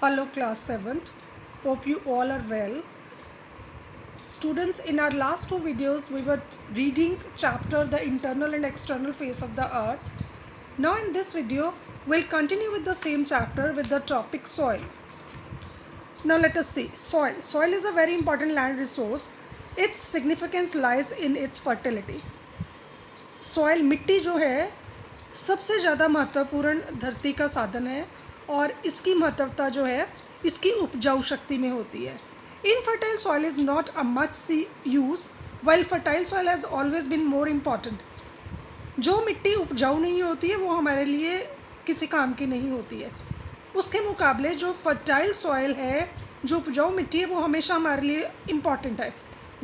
Hello class 7th, hope you all are well. Students, in our last two videos we were reading chapter the internal and external face of the earth. Now in this video we'll continue with the same chapter with the topic soil. Now let us see. Soil is a very important land resource. Its significance lies in its fertility. Soil मिट्टी जो है सबसे ज़्यादा महत्वपूर्ण धरती का साधन है और इसकी महत्वता जो है इसकी उपजाऊ शक्ति में होती है. Infertile soil is not a much see use while fertile soil has always been more important. जो मिट्टी उपजाऊ नहीं होती है वो हमारे लिए किसी काम की नहीं होती है. उसके मुकाबले जो फर्टाइल सॉइल है, जो उपजाऊ मिट्टी है, वो हमेशा हमारे लिए इम्पॉर्टेंट है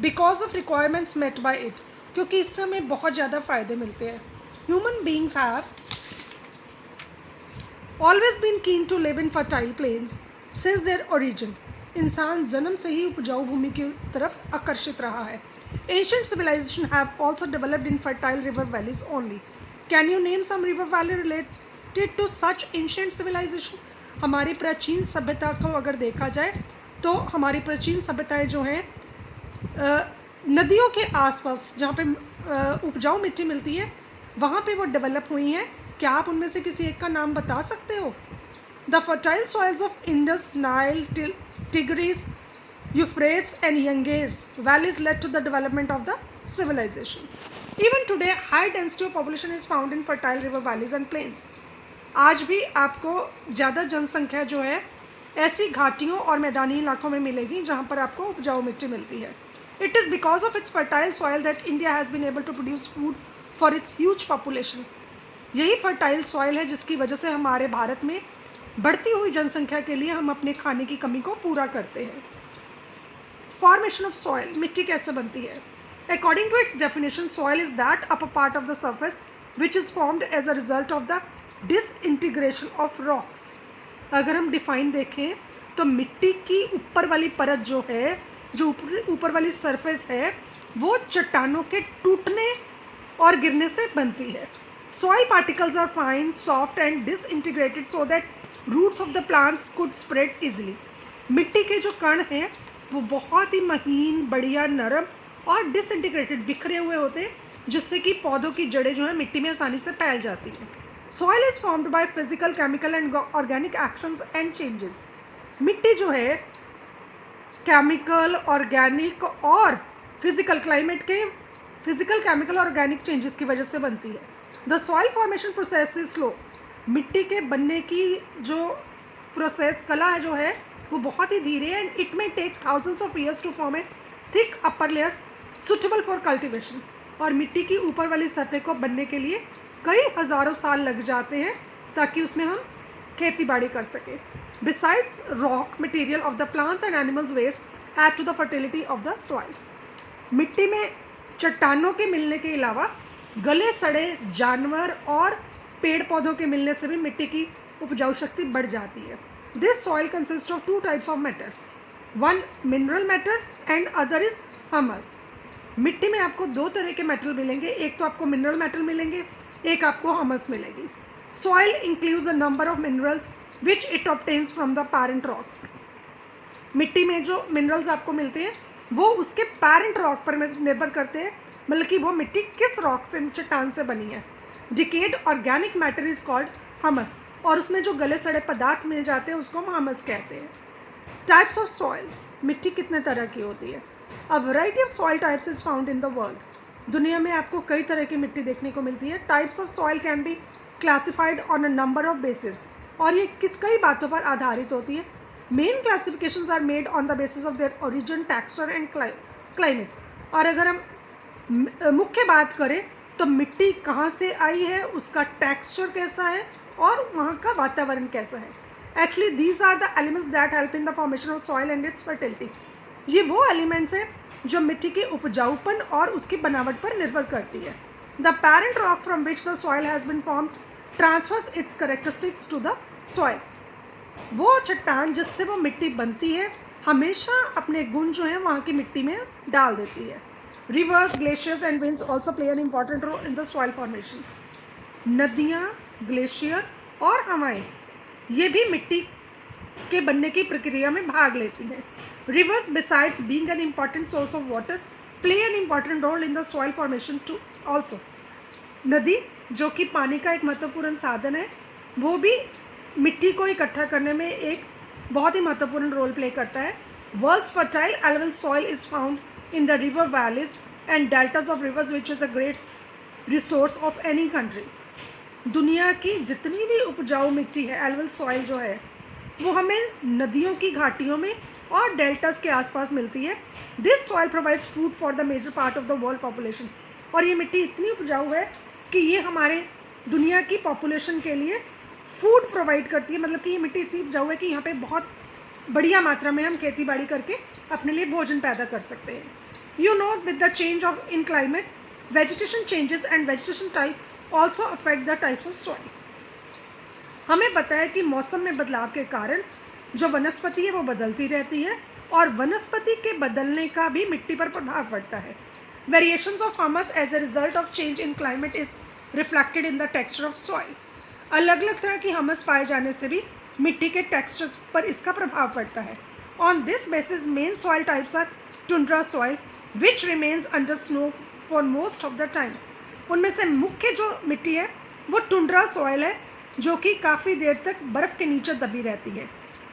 because of requirements met by it, क्योंकि इससे हमें बहुत ज़्यादा फ़ायदे मिलते हैं. Human beings have always been keen to live in fertile plains since their origin. इंसान जन्म से ही उपजाऊ भूमि की तरफ आकर्षित रहा है. Ancient civilisation have also developed in fertile river valleys only. Can you name some river valley related to such ancient civilisation? हमारी प्राचीन सभ्यता को अगर देखा जाए तो हमारी प्राचीन सभ्यताएं जो हैं नदियों के आसपास जहाँ पे उपजाऊ मिट्टी मिलती है वहाँ पे वो डेवलप हुई हैं. क्या आप उनमें से किसी एक का नाम बता सकते हो? The fertile soils of Indus, Nile, Tigris, Euphrates and Yangtze valleys led to the development of the civilization. Even today, high density of population is found in fertile river valleys and plains. आज भी आपको ज़्यादा जनसंख्या जो है ऐसी घाटियों और मैदानी इलाकों में मिलेगी जहाँ पर आपको उपजाऊ मिट्टी मिलती है. It is because of its fertile soil that India has been able to produce food for its huge population. यही फर्टाइल सॉइल है जिसकी वजह से हमारे भारत में बढ़ती हुई जनसंख्या के लिए हम अपने खाने की कमी को पूरा करते हैं. फॉर्मेशन ऑफ सॉइल, मिट्टी कैसे बनती है? According to its definition, soil is that upper part of the surface which is formed as a result of the disintegration of rocks. अगर हम डिफाइन देखें तो मिट्टी की ऊपर वाली परत जो है, जो ऊपर वाली सरफेस है, वो चट्टानों के टूटने और गिरने से बनती है. Soil particles are fine, soft and disintegrated so that roots of the plants could spread easily. मिट्टी के जो कण हैं वो बहुत ही महीन, बढ़िया, नरम और डिसइंटीग्रेटेड, बिखरे हुए होते हैं जिससे कि पौधों की जड़ें जो है मिट्टी में आसानी से फैल जाती हैं. Soil is formed by physical, chemical and organic actions and changes. मिट्टी जो है केमिकल, ऑर्गेनिक और फिजिकल, क्लाइमेट के फिजिकल, केमिकल और ऑर्गेनिक चेंजेस की वजह से बनती है. The soil formation process is slow. मिट्टी के बनने की जो प्रोसेस, कला जो है वो बहुत ही धीरे है. And it may take thousands of years to form a thick upper layer suitable for cultivation. और मिट्टी की ऊपर वाली सतह को बनने के लिए कई हज़ारों साल लग जाते हैं ताकि उसमें हम खेती बाड़ी कर सकें. Besides rock material of the plants and animals waste add to the fertility of the soil. मिट्टी में चट्टानों के मिलने के अलावा गले सड़े जानवर और पेड़ पौधों के मिलने से भी मिट्टी की उपजाऊ शक्ति बढ़ जाती है. This soil consist of two types of matter, one mineral matter and other is humus. मिट्टी में आपको दो तरह के मेटल मिलेंगे, एक तो आपको मिनरल मेटल मिलेंगे, एक आपको हमस मिलेगी. Soil includes a number of minerals which it obtains from the parent rock. मिट्टी में जो मिनरल्स आपको मिलते हैं वो उसके पैरेंट रॉक पर निर्भर करते हैं, मतलब कि वो मिट्टी किस रॉक से, चट्टान से बनी है. Decayed organic matter is called humus, और उसमें जो गले सड़े पदार्थ मिल जाते हैं उसको हम हमस कहते हैं. टाइप्स ऑफ सॉइल्स, मिट्टी कितने तरह की होती है? A variety of soil types is found in the world. दुनिया में आपको कई तरह की मिट्टी देखने को मिलती है. Types of soil can be classified on a number of basis, और ये कई बातों पर आधारित होती है. Main classifications are made on the basis of their origin, texture and climate. और अगर हम मुख्य बात करें तो मिट्टी कहाँ से आई है, उसका टेक्सचर कैसा है और वहाँ का वातावरण कैसा है. Actually these are the elements that help in the formation of soil and its fertility. ये वो एलिमेंट्स हैं जो मिट्टी के उपजाऊपन और उसकी बनावट पर निर्भर करती है. The parent rock from which the soil has been formed transfers its characteristics to the soil. वो चट्टान जिससे वो मिट्टी बनती है हमेशा अपने गुण जो हैं वहाँ की मिट्टी में डाल देती है. Rivers, glaciers and winds also play an important role in the soil formation. नदियाँ, ग्लेशियर और हवाएं, ये भी मिट्टी के बनने की प्रक्रिया में भाग लेती हैं। Rivers besides being an important source of water play an important role in the soil formation too also. नदी जो कि पानी का एक महत्वपूर्ण साधन है, वो भी मिट्टी को इकट्ठा करने में एक बहुत ही महत्वपूर्ण रोल प्ले करता है। World's fertile alluvial soil is found in the river valleys and deltas of rivers which is a great resource of any country. दुनिया की जितनी भी उपजाऊ मिट्टी है, एल्युवियल सॉइल जो है, वो हमें नदियों की घाटियों में और डेल्टास के आसपास मिलती है। This soil provides food for the major part of the world population. और ये मिट्टी इतनी उपजाऊ है कि ये हमारे दुनिया की पॉपुलेशन के लिए फूड प्रोवाइड करती है। मतलब कि ये मिट्टी इतनी उपजाऊ है कि यहाँ पे बहुत बढ़िया मात्रा में हम खेती बाड़ी करके अपने लिए भोजन पैदा कर सकते हैं। You know with the change of in climate vegetation changes and vegetation type also affect the types of soil. हमें पता है कि मौसम में बदलाव के कारण जो वनस्पति है वो बदलती रहती है और वनस्पति के बदलने का भी मिट्टी पर प्रभाव पड़ता है। Variations of humus as a result of change in climate is reflected in the texture of soil. अलग अलग तरह की ह्यूमस पाए जाने से भी मिट्टी के टेक्सचर पर इसका प्रभाव पड़ता है। On this basis main soil types are tundra soil which remains under snow for most of the time. उनमें से मुख्य जो मिट्टी है वो टुंड्रा सॉइल है, जो कि काफ़ी देर तक बर्फ़ के नीचे दबी रहती है।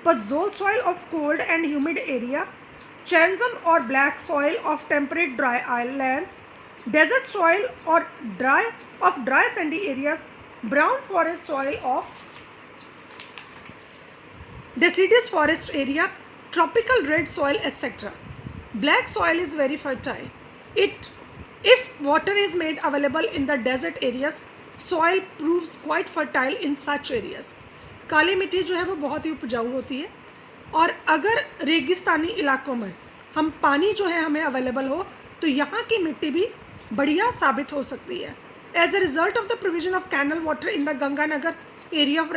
Podzol soil of cold and humid area, chernozem और black soil of temperate dry islands, desert soil और dry sandy areas, brown forest soil of deciduous forest area, tropical red soil, etc. Black soil is very fertile. If water is made available in the desert areas, soil proves quite fertile in such areas. काली मिट्टी जो है वो बहुत ही उपजाऊ होती है और अगर रेगिस्तानी इलाकों में हम पानी जो है हमें अवेलेबल हो तो यहाँ की मिट्टी भी बढ़िया साबित हो सकती है। As a result of the provision of canal water in the Ganganagar area of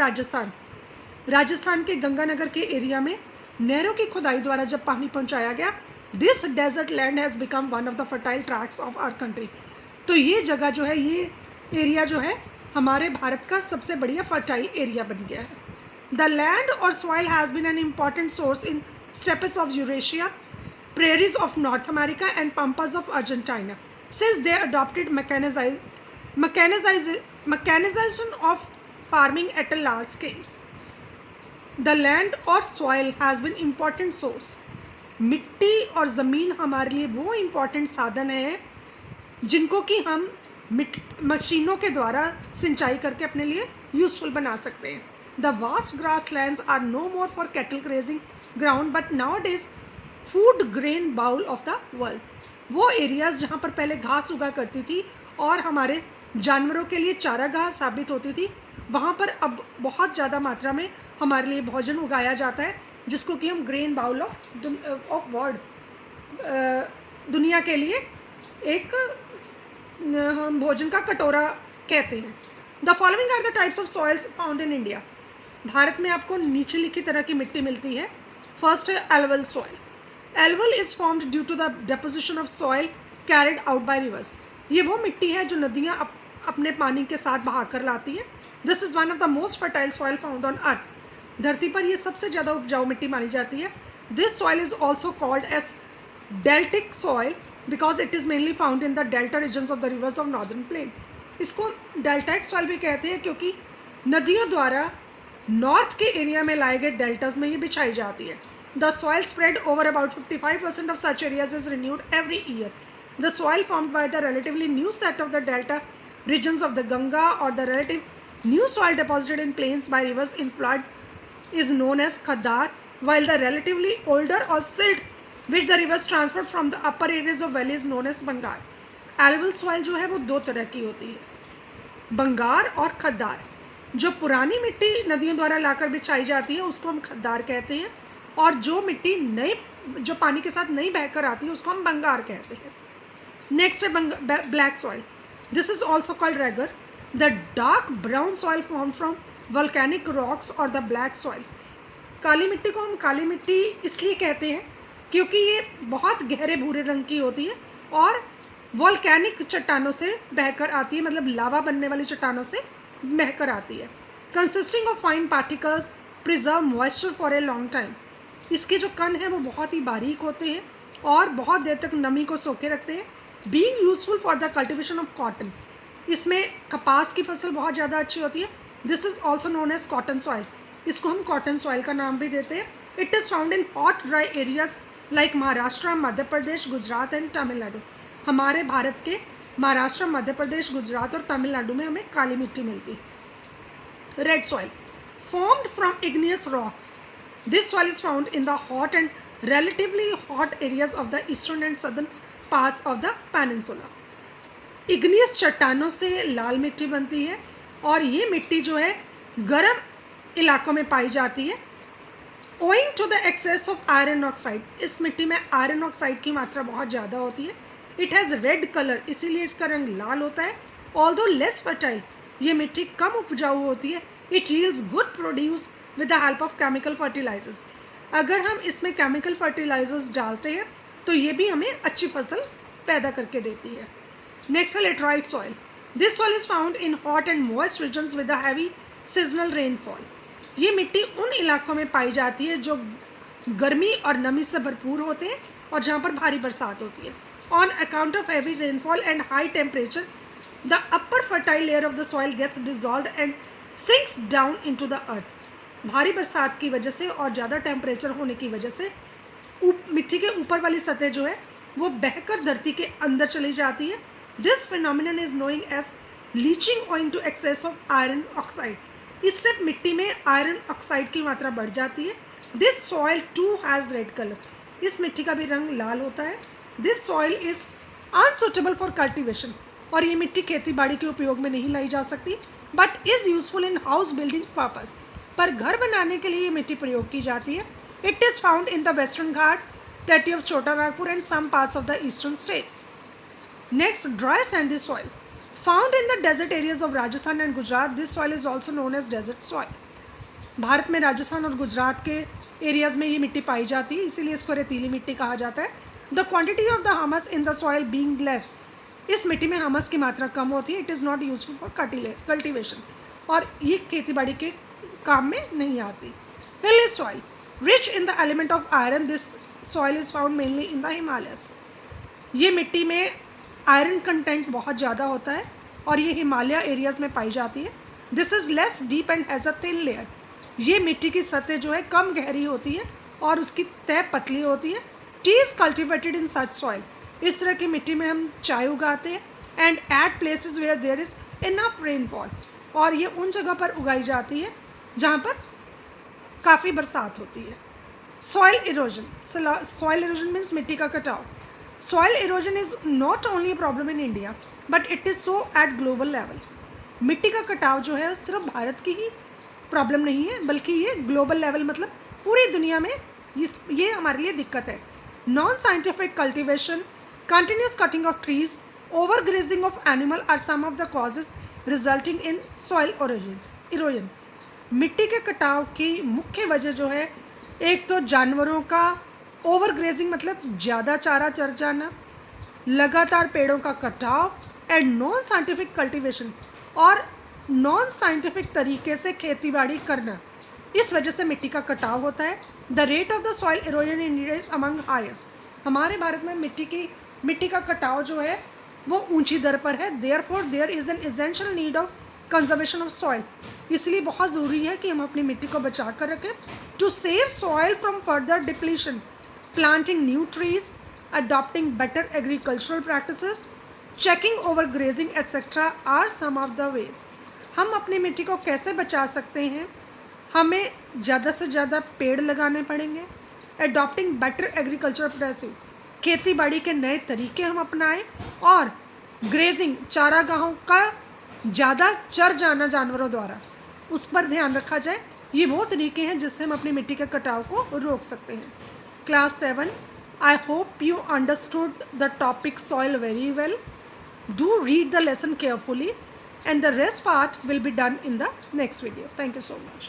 Rajasthan के गंगानगर के एरिया में नहरों की खुदाई द्वारा जब पानी पहुंचाया गया, this desert land has become one of the fertile tracts of our country. तो ये जगह जो है, ये एरिया जो है हमारे भारत का सबसे बढ़िया फर्टाइल एरिया बन गया है। द लैंड और soil has been an important source in steppes of Eurasia, prairies of North America and pampas of Argentina since they adopted mechanization of farming at a large scale. The land or soil has been important source. मिट्टी और ज़मीन हमारे लिए वो important साधन है जिनको कि हम मशीनों के द्वारा सिंचाई करके अपने लिए यूजफुल बना सकते हैं। The vast grass lands are no more for cattle grazing ground but now days food grain bowl of the world. वो एरियाज़ जहाँ पर पहले घास उगा करती थी और हमारे जानवरों के लिए चारागाह साबित होती थी, वहाँ पर अब बहुत ज़्यादा मात्रा में हमारे लिए भोजन उगाया जाता है, जिसको कि हम ग्रेन बाउल ऑफ वर्ल्ड, दुनिया के लिए एक हम भोजन का कटोरा कहते हैं। The following are the types of soils found in India. Bharat में आपको नीचे लिखी तरह की मिट्टी मिलती है। फर्स्ट है alluvial soil. Alluvial is formed due to the deposition of soil carried out by rivers. ये वो मिट्टी है जो नदियाँ अपने पानी के साथ बहा कर लाती हैं। This is one of the most fertile soil found on earth. धरती पर ये सबसे ज़्यादा उपजाऊ मिट्टी मानी जाती है। This soil is also called as deltaic soil because it is mainly found in the delta regions of the rivers of northern plain. इसको डेल्टाइक सॉइल भी कहते हैं क्योंकि नदियों द्वारा नॉर्थ के एरिया में लाए गए डेल्टास में ये बिछाई जाती है। The soil spread over about 55% of such areas is renewed every year. The soil formed by the relatively new set of the delta regions of the Ganga or the relative new soil deposited in plains by rivers in flood is known as Khadar, while the relatively older or silt which the rivers transferred from the upper areas of valley is known as Bangar. Alluvial soil जो है वो दो तरह की होती है, बंगार और खद्दार। जो पुरानी मिट्टी नदियों द्वारा लाकर बिछाई जाती है उसको हम खद्दार कहते हैं, और जो मिट्टी नई जो पानी के साथ नई बहकर आती है उसको हम बंगार कहते हैं। नेक्स्ट है black soil. This is also called regur. The dark brown soil formed from volcanic rocks or the black soil. काली मिट्टी को हम काली मिट्टी इसलिए कहते हैं क्योंकि ये बहुत गहरे भूरे रंग की होती है और वॉल्केनिक चट्टानों से बहकर आती है, मतलब लावा बनने वाली चट्टानों से बहकर आती है। Consisting of fine particles preserve moisture for a long time. इसके जो कण हैं वो बहुत ही बारीक होते हैं और बहुत देर तक नमी को सोखे रखते हैं। Being useful for the cultivation of cotton, इसमें कपास की फसल बहुत ज़्यादा अच्छी होती है। This is also known as cotton soil, इसको हम कॉटन सॉइल का नाम भी देते हैं। It is found in hot dry areas like Maharashtra, Madhya Pradesh, Gujarat and Tamil Nadu. हमारे भारत के महाराष्ट्र, मध्य प्रदेश, गुजरात और तमिलनाडु में हमें काली मिट्टी मिलती है। Red soil formed from igneous rocks. This soil is found in the hot and relatively hot areas of the eastern and southern parts of the peninsula. Igneous चट्टानों से लाल मिट्टी बनती है और ये मिट्टी जो है गर्म इलाकों में पाई जाती है। Owing to the excess of iron oxide, इस मिट्टी में आयरन ऑक्साइड की मात्रा बहुत ज़्यादा होती है। It has red color, इसीलिए इसका रंग लाल होता है। Although less fertile, ये मिट्टी कम उपजाऊ होती है। It yields good produce with the help of chemical fertilizers. अगर हम इसमें chemical fertilizers डालते हैं तो ये भी हमें अच्छी फसल पैदा करके देती है। Next है laterite soil. This soil is found in hot and moist regions with a heavy seasonal rainfall. ये मिट्टी उन इलाकों में पाई जाती है जो गर्मी और नमी से भरपूर होते हैं और जहाँ पर भारी बरसात होती है। On account of heavy rainfall and high temperature, the upper fertile layer of the soil gets dissolved and sinks down into the earth. भारी बरसात की वजह से और ज़्यादा टेम्परेचर होने की वजह से मिट्टी के ऊपर वाली सतह जो है वो बहकर धरती के अंदर चली जाती है। This phenomenon is knowing as leaching owing to excess of iron oxide. इससे मिट्टी में आयरन ऑक्साइड की मात्रा बढ़ जाती है। This soil too has red colour, इस मिट्टी का भी रंग लाल होता है। This soil is unsuitable for cultivation, और ये मिट्टी खेती बाड़ी के उपयोग में नहीं लाई जा सकती, but is useful in house building purpose, पर घर बनाने के लिए ये मिट्टी प्रयोग की जाती है। It is found in the western Ghat, plateau of Chota Nagpur and some parts of the eastern states. Next, dry sandy soil found in the desert areas of Rajasthan and Gujarat. This soil is also known as desert soil. Bharat में राजस्थान और गुजरात के areas में ये मिट्टी पाई जाती है, इसीलिए इसको रेतीली मिट्टी कहा जाता है। The quantity of the humus in the soil being less, इस मिट्टी में हमस की मात्रा कम होती है। It is not useful for cultivation, और ये खेती बाड़ी के काम में नहीं आती। हिली soil rich in the element of iron, this soil is found mainly in the Himalayas. ये मिट्टी में आयरन कंटेंट बहुत ज़्यादा होता है और ये हिमालय एरियाज़ में पाई जाती है। This is less deep and has a thin layer. ये मिट्टी की सतह जो है कम गहरी होती है और उसकी तह पतली होती है। Tea is cultivated in such soil, इस तरह की मिट्टी में हम चाय उगाते हैं। And at places where there is enough rainfall, और ये उन जगह पर उगाई जाती है जहाँ पर काफ़ी बरसात होती है। Soil erosion, soil erosion means मिट्टी का कटाव। Soil erosion is not only a problem in India but it is so eight global level. मिट्टी का कटाव जो है सिर्फ भारत की ही प्रॉब्लम नहीं है, बल्कि ये ग्लोबल लेवल मतलब पूरी दुनिया में ये हमारे लिए दिक्कत है। Non scientific cultivation, continuous cutting of trees, overgrazing of animal are some of the causes resulting in soil erosion. मिट्टी के कटाव की मुख्य वजह जो है, एक तो जानवरों का ओवरग्रेजिंग मतलब ज़्यादा चारा चर जाना, लगातार पेड़ों का कटाव, एंड नॉन साइंटिफिक कल्टिवेशन, और नॉन साइंटिफिक तरीके से खेतीबाड़ी करना, इस वजह से मिट्टी का कटाव होता है। The rate of the soil erosion in India is among highest. हमारे भारत में मिट्टी का कटाव जो है वो ऊंची दर पर है। Therefore there is an essential need of conservation of soil, इसलिए बहुत ज़रूरी है कि हम अपनी मिट्टी को बचा कर रखें। To save soil from further depletion, planting new trees, adopting better agricultural practices, checking over grazing etcetera are some of the ways. हम अपनी मिट्टी को कैसे बचा सकते हैं? हमें ज़्यादा से ज़्यादा पेड़ लगाने पड़ेंगे। अडॉप्टिंग बेटर एग्रीकल्चर प्रैक्टिस, खेती बाड़ी के नए तरीके हम अपनाएं, और ग्रेजिंग, चारागाहों का ज़्यादा चर जाना जानवरों द्वारा, उस पर ध्यान रखा जाए। ये वो तरीके हैं जिससे हम अपनी मिट्टी के कटाव को रोक सकते हैं। Class 7, I hope you understood the topic soil very well. Do read the lesson carefully and the rest part will be done in the next video. Thank you so much.